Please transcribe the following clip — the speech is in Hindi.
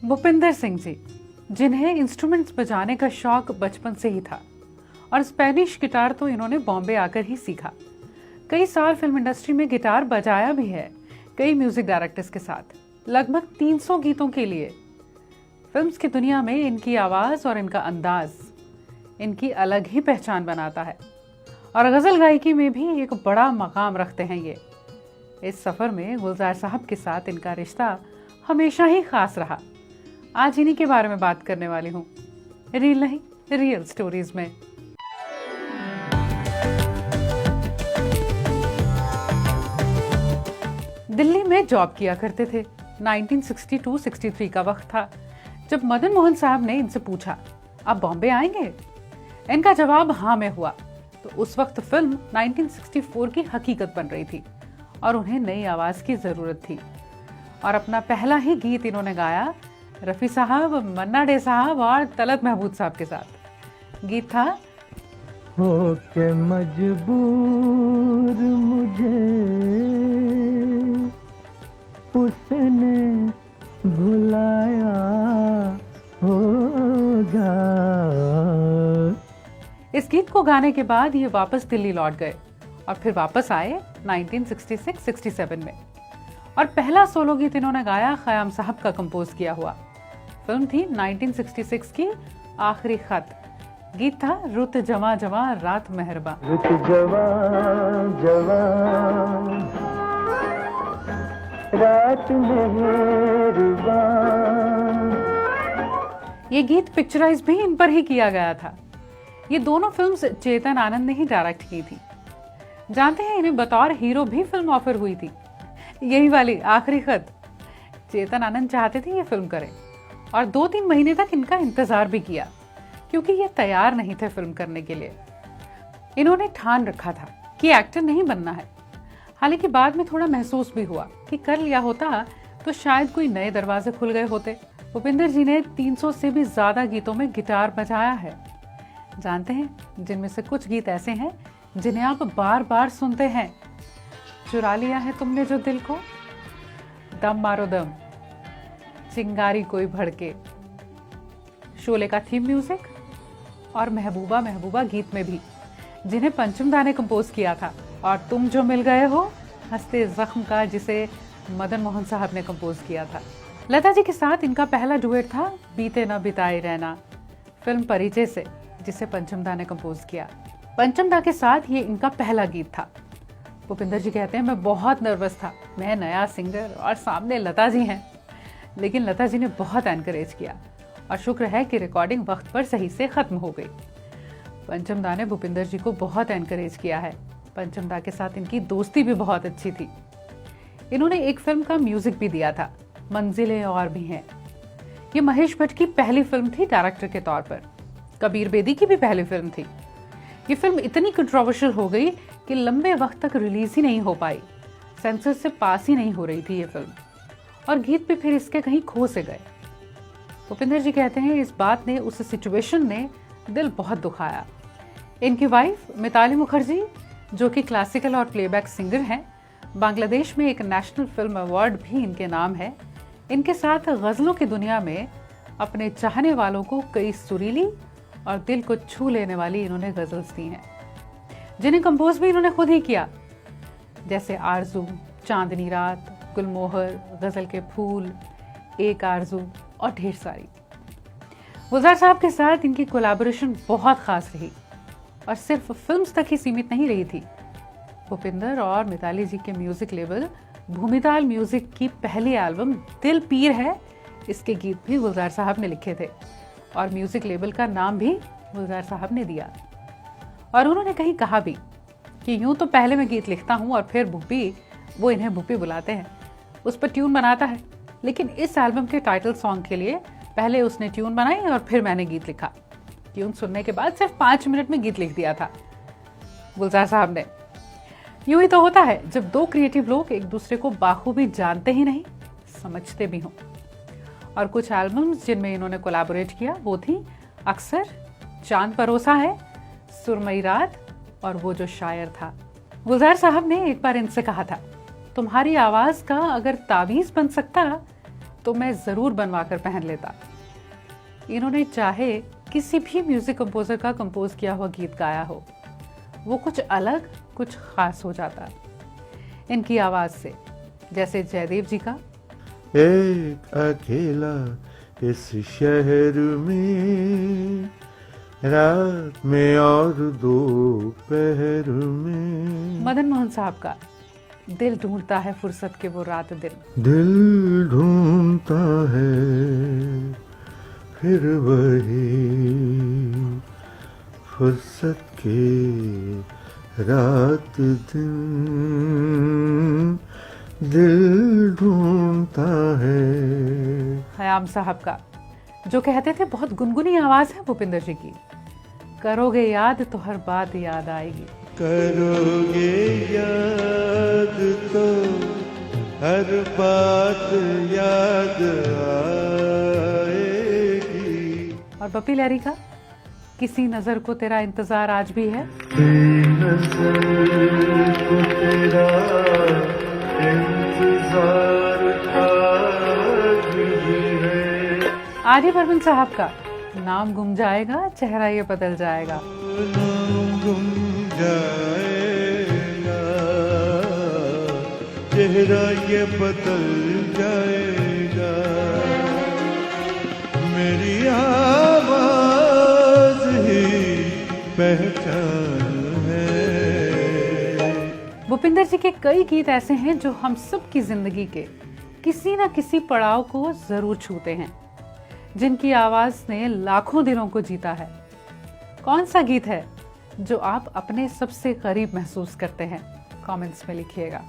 भूपिंदर सिंह जी, जिन्हें इंस्ट्रूमेंट्स बजाने का शौक बचपन से ही था और स्पेनिश गिटार तो इन्होंने बॉम्बे आकर ही सीखा। कई साल फिल्म इंडस्ट्री में गिटार बजाया भी है, कई म्यूजिक डायरेक्टर्स के साथ, लगभग 300 गीतों के लिए। फिल्म्स की दुनिया में इनकी आवाज़ और इनका अंदाज इनकी अलग ही पहचान बनाता है और गज़ल गायकी में भी एक बड़ा मकाम रखते हैं ये। इस सफ़र में गुलजार साहब के साथ इनका रिश्ता हमेशा ही खास रहा। आज इन्हीं के बारे में बात करने वाली हूँ, रील नहीं रियल स्टोरीज में। दिल्ली में जॉब किया करते थे। 1962-63 का वक्त था जब मदन मोहन साहब ने इनसे पूछा, आप बॉम्बे आएंगे? इनका जवाब हाँ में हुआ। तो उस वक्त फिल्म 1964 की हकीकत बन रही थी और उन्हें नई आवाज की जरूरत थी। और अपना पहला ही गीत इन्होंने गाया रफ़ी साहब, मन्ना डे साहब और तलत महमूद साहब के साथ। गीत था हो के मजबूर मुझे उसने भुलाया होगा। इस गीत को गाने के बाद ये वापस दिल्ली लौट गए और फिर वापस आए 1966-67 में। और पहला सोलो गीत इन्होंने गाया ख़याम साहब का कंपोज किया हुआ। फिल्म थी 1966 की आखिरी खत। गीत था रुत जवा जवा रात मेहरबा। रुत जवा जवा रात मेहरबा। ये गीत पिक्चराइज भी इन पर ही किया गया था। ये दोनों फिल्म्स चेतन आनंद ने ही डायरेक्ट की थी। जानते हैं इन्हें बतौर हीरो भी फिल्म ऑफर हुई थी, यही वाली आखिरी खत। चेतन आनंद चाहते थे ये फिल्म करें और 2-3 महीने तक इनका इंतजार भी किया क्योंकि ये तैयार नहीं थे फिल्म करने के लिए। इन्होंने ठान रखा था कि एक्टर नहीं बनना है। हालांकि बाद में थोड़ा महसूस भी हुआ कि कर लिया होता तो शायद कोई नए दरवाजे खुल गए होते। भूपिंदर जी ने 300 से भी ज्यादा गीतों में गिटार बजाया है। जानते हैं जिनमें से कुछ गीत ऐसे हैं जिन्हें आप बार बार सुनते हैं। चुरा लिया है तुमने जो दिल को, दम मारो दम, चिंगारी कोई भड़के, शोले का थीम म्यूजिक और महबूबा महबूबा गीत में भी, जिन्हें पंचम दा ने कंपोज किया था। और तुम जो मिल गए हो हंसते जख्म का, जिसे मदन मोहन साहब ने कंपोज किया था। लता जी के साथ इनका पहला डुएट था बीते न बिताए रहना, फिल्म परिचय से, जिसे पंचम दा ने कंपोज किया। पंचम दा के साथ ये इनका पहला गीत था। भूपिंदर जी कहते हैं मैं बहुत नर्वस था, मैं नया सिंगर और सामने लता जी हैं। लेकिन लता जी ने बहुत एनकरेज किया और शुक्र है कि रिकॉर्डिंग वक्त पर सही से खत्म हो गई। पंचम दा ने भूपिंदर जी को बहुत एनकरेज किया है। पंचम दा के साथ इनकी दोस्ती भी बहुत अच्छी थी। इन्होंने एक फिल्म का म्यूजिक भी दिया था, मंजिलें और भी हैं। ये महेश भट्ट की पहली फिल्म थी डायरेक्टर के तौर पर। कबीर बेदी की भी पहली फिल्म थी। ये फिल्म इतनी कंट्रोवर्शियल हो गई कि लंबे वक्त तक रिलीज ही नहीं हो पाई। सेंसर से पास ही नहीं हो रही थी ये फिल्म और गीत भी फिर इसके कहीं खो से गए। भूपिंदर जी कहते हैं इस बात ने, उस सिचुएशन ने दिल बहुत दुखाया। इनकी वाइफ मिताली मुखर्जी, जो कि क्लासिकल और प्लेबैक सिंगर हैं, बांग्लादेश में एक नेशनल फिल्म अवार्ड भी इनके नाम है। इनके साथ गज़लों की दुनिया में अपने चाहने वालों को कई सुरीली और दिल को छू लेने वाली इन्होंने गज़ल्स दी हैं, जिन्हें कंपोज भी इन्होंने खुद ही किया, जैसे आरजू, चांदनी रात, गुलमोहर, गज़ल के फूल, एक आरजू और ढेर सारी। गुलजार साहब के साथ इनकी कोलैबोरेशन बहुत खास रही और सिर्फ फिल्म्स तक ही सीमित नहीं रही थी। भूपिंदर और मिताली जी के म्यूजिक लेबल भूमिताल म्यूजिक की पहली एल्बम दिल पीर है, इसके गीत भी गुलजार साहब ने लिखे थे और म्यूजिक लेबल का नाम भी गुलजार साहब ने दिया। और उन्होंने कहीं कहा भी कि यूं तो पहले मैं गीत लिखता हूं और फिर भूपी, वो इन्हें भूपी बुलाते हैं, उस पर ट्यून बनाता है। लेकिन इस एल्बम के टाइटल सॉन्ग के लिए पहले उसने ट्यून बनाई और फिर मैंने गीत लिखा। ट्यून सुनने के बाद सिर्फ 5 मिनट में गीत लिख दिया था गुलजार साहब ने। यूं ही तो होता है जब दो क्रिएटिव लोग एक दूसरे को बाखूबी जानते ही नहीं, समझते भी हों। और कुछ एल्बम्स जिनमें इन्होंने कोलैबोरेट किया वो थी अक्सर, चांद परोसा है, सुरमई रात और वो जो शायर था। गुलजार साहब ने एक बार इनसे कहा था, तुम्हारी आवाज का अगर तावीज बन सकता तो मैं ज़रूर बनवा कर पहन लेता। इन्होंने चाहे किसी भी म्यूज़िक कंपोज़र का कंपोज किया हुआ गीत गाया हो, वो कुछ अलग, कुछ ख़ास हो जाता इनकी आवाज़ से, जैसे जयदेव जी का एक अकेला इस शहर में, रात में और दोपहर में। मदन मोहन साहब का दिल ढूंढता है फुर्सत के वो रात दिन। दिल ढूंढता है फिर वही फुर्सत के रात दिन, दिल ढूंढता है। खयाम साहब का, जो कहते थे बहुत गुनगुनी आवाज़ है भूपिंदर जी की, करोगे याद तो हर बात याद आएगी। करोगे याद तो हर बात याद आएगी। और बप्पी लहरी का किसी नजर को तेरा इंतजार आज भी है। नजर को तेरा इंतजार आज भी है। आर डी बर्मन साहब का नाम गुम जाएगा, चेहरा ये बदल जाएगा। नाम गुम जाएगा, चेहरा ये बदल जाएगा, मेरी आवाज ही पहचान है। भूपिंदर जी के कई गीत ऐसे हैं जो हम सब की जिंदगी के किसी न किसी पड़ाव को जरूर छूते हैं, जिनकी आवाज ने लाखों दिलों को जीता है। कौन सा गीत है जो आप अपने सबसे करीब महसूस करते हैं? कमेंट्स में लिखिएगा।